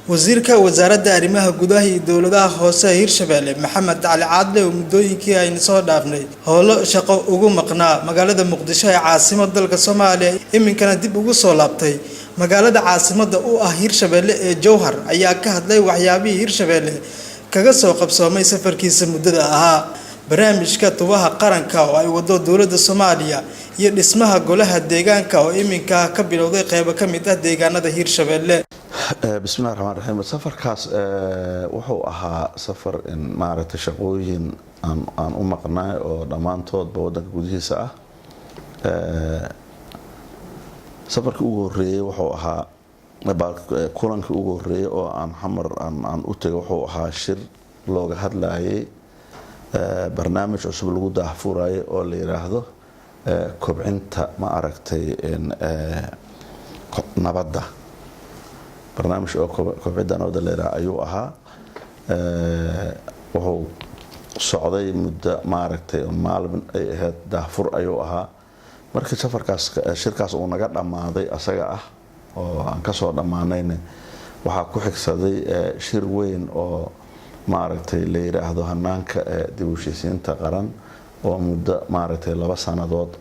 wasiirka wasaaradda arrimaha gudaha iyo dawladaha hoose Hirshabelle Maxamed Cali Caadle oo muddooyinkii ay soo dhaafnay howlo shaqo ugu maqnaa magaalada Muqdisho ee caasimadda dalka Soomaaliya iminkana dib ugu soo laabtay magaalada caasimadda u ah Hirshabelle ee Jowhar ayaa ka hadlay waxyaabihii Hirshabelle kaga soo qabsoomay safarkiisa muddada ahaa barnaamijka tubaha qaranka oo ay wado dawladda Soomaaliya iyo dhismaha golaha deegaanka oo iminka ka bilowday qayb ka mid ah deegaanada Hirshabelle. بسم الله الرحمن الرحيم سفر كاس وحو أها سفر إن معرفة شقوين عن مقنع أو ضمانتود بودك جودي ساعة سفر كوجوري وحو أها بعد كلن كوجوري أو عن حمر عن أوتي وحو أها شر لوجه هاد لاي برنامج أسبوع الجودة فوراي أو اللي راهده كوبعنت ما عرفتي إن نبضة برنامج أو كوبيدا نود اللي رأيوه أها وهو صعدي مدة معركة المعلم هاد دافور أيوه أها مركز سفر كاس شركة ونجار لماضي أسجع وانكسر لمعنين وحكوا حكسدي شروين أو معركة اللي رأهده هنانك ديوشيسين تقرن ومدة معركة لبس أنا ضد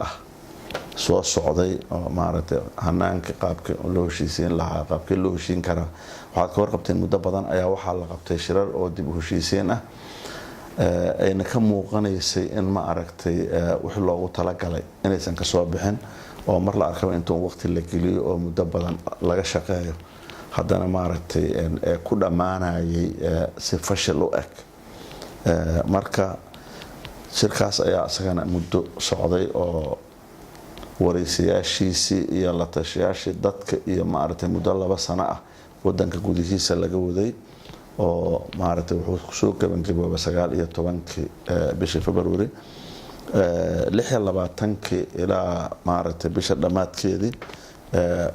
سو السعودي معرفة هنانك قابك لوشيسين لها قابك لوشين كرا وحد كور قبتين مدة بدن أيها وحال قبتين شرر أو دبوشيسين أين كم مغنيسي إن معرفتي وحلو وطلق علي إن إنسان كسوابحين ومر لا أركب أنتم وقت اللي كلي أو مدة بدن لقى شقايا حتى أنا معرفتي إن كل معنا سفشل وأك مركا شركة أيها سكان مدة سعودي أو waraysiyaashiisii iyo la tashiyaashii dadka iyo maaragtay muddo 2 sano ah wadanka gudihiisa laga waday oo maaragtay wuxuu soo gabangaboobay 19 bishii February 26 ilaa maaragtay bisha dhamaadkeedii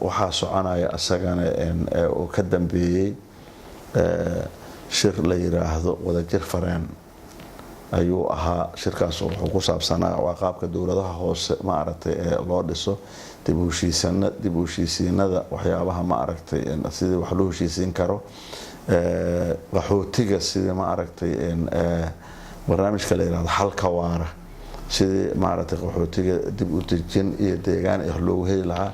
waxa soconaya asagana oo ka dambeeyay shir la yiraahdo wadajir fareen ayuu ahaa shirkaas wuxuu ku saabsanaa qaabka dawladaha hoose maaragtay loo dhiso dib u heshiisiinada waxyaabaha maaragtay sidii wax loo heshiisiin karo qaxootiga sidii maaragtay barnaamijka la yiraahdo xalka waara sidii maaragtay qaxootiga dib u dejin iyo deegaan loogu heli lahaa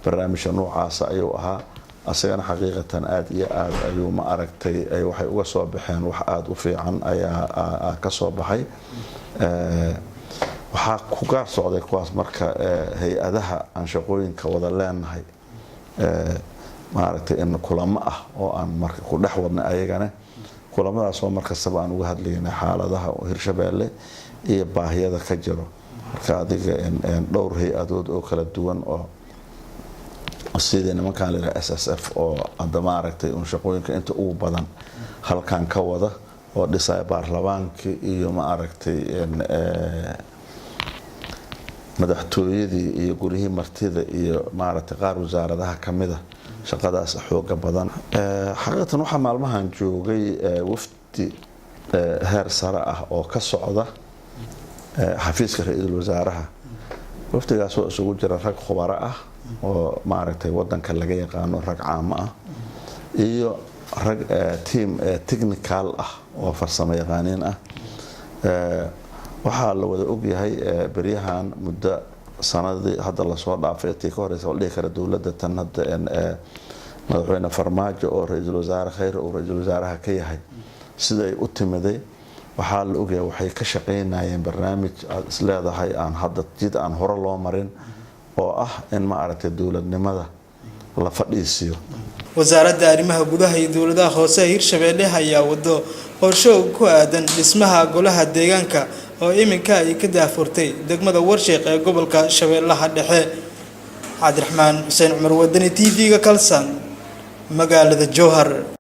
barnaamijka noocaas ayuu ahaa asagana xaqiiqatan aad iyo aad ayuu ma aragtay ay waxay uga soo baxeen wax aad u fiican ayaa ka soo baxay waxa ku gaar socday kuwaas marka hay'adaha aan shaqooyinka wada leenahay ma aragtay in kulamo ah oo aan marka ku dhex wadnay ayagana kulamadaas oo marka sabab aan uga hadlaynay xaaladaha Hirshabelle iyo baahiyada ka jiro marka adiga in dhowr hay'adood oo kala duwan oo sidii nimanka la SSF oo hadda maaragtay shaqooyinka inta ugu badan halkan ka wada oo dhisay baarlamaanka iyo maaragtay madaxtooyadii iyo gurihii martida iyo maaragtay qaar wasaaradaha kamida shaqadaas xooga badan xaqiiqatan waxa maalmahan joogay wafdi heer sare ah oo ka socda xafiiska ra'iisul wasaaraha wafdigaas oo isugu jira rag khubaro ah oo maaragtay wadanka laga yaqaano rag caam ah iyo rag team technical ah oo farsamo yaqaaniin ah waxa la wada og yahay bariyahan muddo sanadii hadda la soo dhaafay tii ka horeysa oo dhig kara dawladda tan hadda madaxweyne Farmaajo oo ra'iisul wasaare khayr oo ra'iisul wasaaraha ka yahay sida ay u timiday waxa la og yahay waxay ka shaqeynayeen barnaamij isleedahay aan hadda jid aan hore loo marin oo ah in ma aragtay dawladnimada la fadhiisiyo wasaaradda arrimaha gudaha iyo dawladaha hoose Hirshabelle ayaa wado qorshe ku aadan dhismaha golaha deegaanka oo iminka ay ka daafurtay degmada Warshiq ee gobolka Shabeellaha Dhexe. Cabdiraxmaan Xuseen Cumar Wadani TV-ga Kalsan magaalada Jowhar.